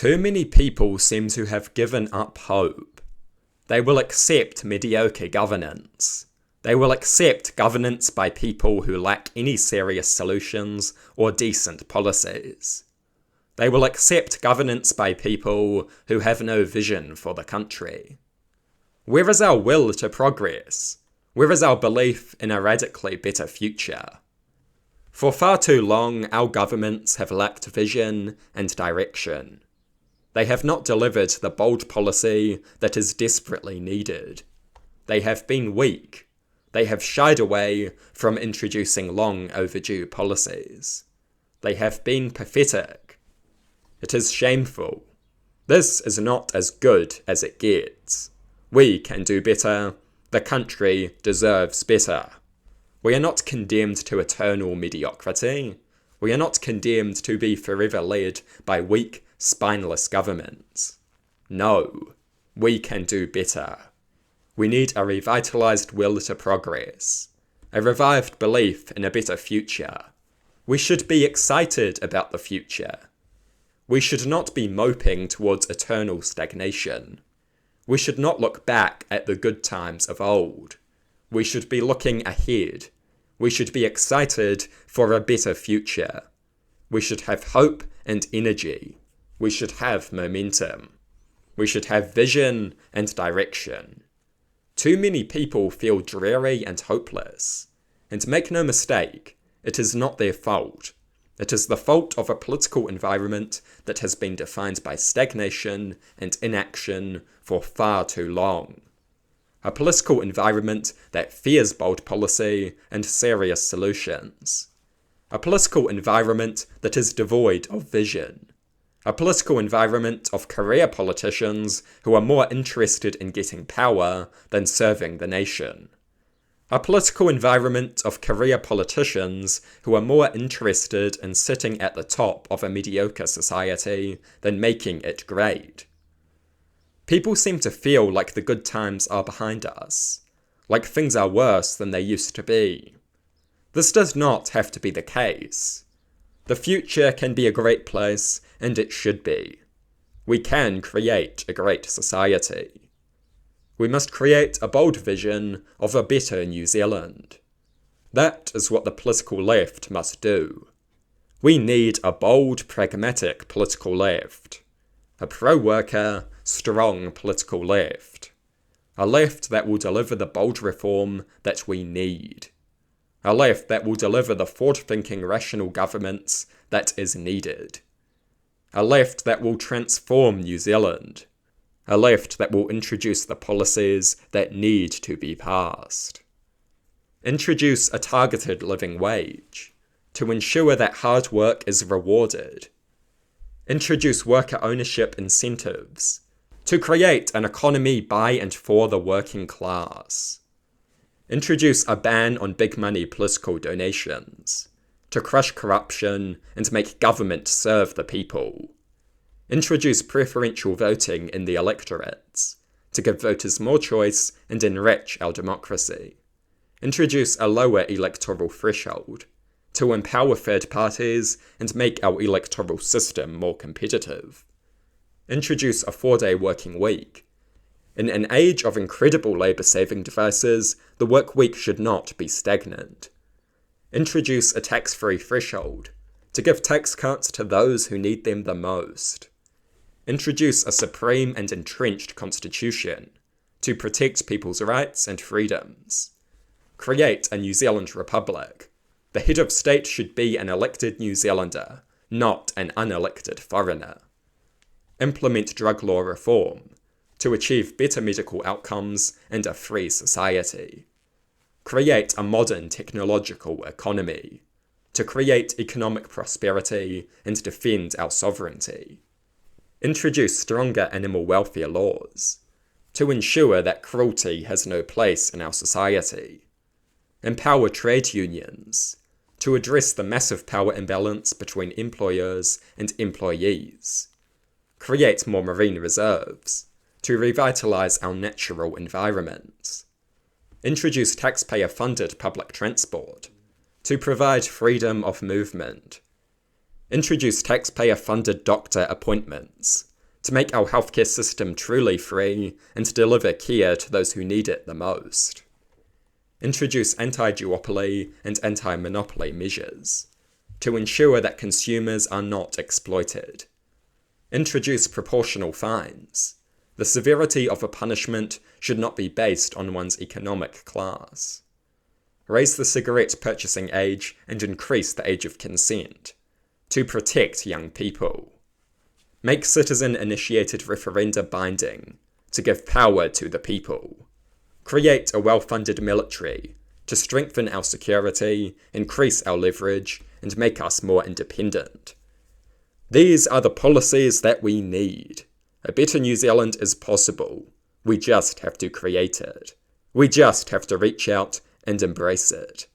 Too many people seem to have given up hope. They will accept mediocre governance. They will accept governance by people who lack any serious solutions or decent policies. They will accept governance by people who have no vision for the country. Where is our will to progress? Where is our belief in a radically better future? For far too long, our governments have lacked vision and direction. They have not delivered the bold policy that is desperately needed. They have been weak. They have shied away from introducing long overdue policies. They have been pathetic. It is shameful. This is not as good as it gets. We can do better. The country deserves better. We are not condemned to eternal mediocrity. We are not condemned to be forever led by weak, spineless governments. No, we can do better. We need a revitalized will to progress, a revived belief in a better future. We should be excited about the future. We should not be moping towards eternal stagnation. We should not look back at the good times of old. We should be looking ahead. We should be excited for a better future. We should have hope and energy. We should have momentum. We should have vision and direction. Too many people feel dreary and hopeless. And make no mistake, it is not their fault. It is the fault of a political environment that has been defined by stagnation and inaction for far too long. A political environment that fears bold policy and serious solutions. A political environment that is devoid of vision. A political environment of career politicians who are more interested in getting power than serving the nation. A political environment of career politicians who are more interested in sitting at the top of a mediocre society than making it great. People seem to feel like the good times are behind us, like things are worse than they used to be. This does not have to be the case. The future can be a great place, and it should be. We can create a great society. We must create a bold vision of a better New Zealand. That is what the political left must do. We need a bold, pragmatic political left. A pro-worker, strong political left. A left that will deliver the bold reform that we need. A left that will deliver the forward-thinking rational governments that is needed. A left that will transform New Zealand. A left that will introduce the policies that need to be passed. Introduce a targeted living wage to ensure that hard work is rewarded. Introduce worker ownership incentives to create an economy by and for the working class. Introduce a ban on big money political donations to crush corruption and make government serve the people. Introduce preferential voting in the electorates to give voters more choice and enrich our democracy. Introduce a lower electoral threshold to empower third parties and make our electoral system more competitive. Introduce a 4-day working week. In an age of incredible labour-saving devices, the work week should not be stagnant. Introduce a tax-free threshold to give tax cuts to those who need them the most. Introduce a supreme and entrenched constitution to protect people's rights and freedoms. Create a New Zealand Republic. The head of state should be an elected New Zealander, not an unelected foreigner. Implement drug law reform to achieve better medical outcomes and a free society. Create a modern technological economy to create economic prosperity and defend our sovereignty. Introduce stronger animal welfare laws to ensure that cruelty has no place in our society. Empower trade unions to address the massive power imbalance between employers and employees. Create more marine reserves to revitalise our natural environments. Introduce taxpayer-funded public transport to provide freedom of movement. Introduce taxpayer-funded doctor appointments to make our healthcare system truly free, and to deliver care to those who need it the most. Introduce anti-duopoly and anti-monopoly measures to ensure that consumers are not exploited. Introduce proportional fines. The severity of a punishment should not be based on one's economic class. Raise the cigarette purchasing age and increase the age of consent to protect young people. Make citizen-initiated referenda binding to give power to the people. Create a well-funded military to strengthen our security, increase our leverage, and make us more independent. These are the policies that we need. A better New Zealand is possible. We just have to create it. We just have to reach out and embrace it.